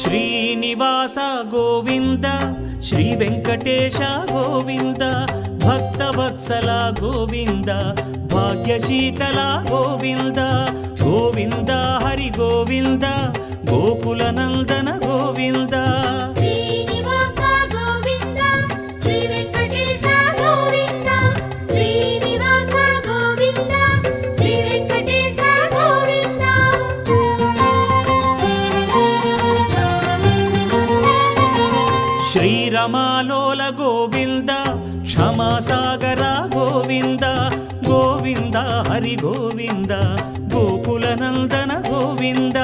Srinivasa Govinda Shri Venkatesha Govinda Bhaktavatsala Govinda భాగ్యశీతల Govinda Govinda Hari Govinda Gokula Nandana Govinda Srinivasa Govinda Shri Venkatesha Govinda Srinivasa Govinda Shri Venkatesha Govinda శ్రీరమాలోల Govinda క్షమాసాగర Govinda Govinda Hari Govinda Gokula Nandana Govinda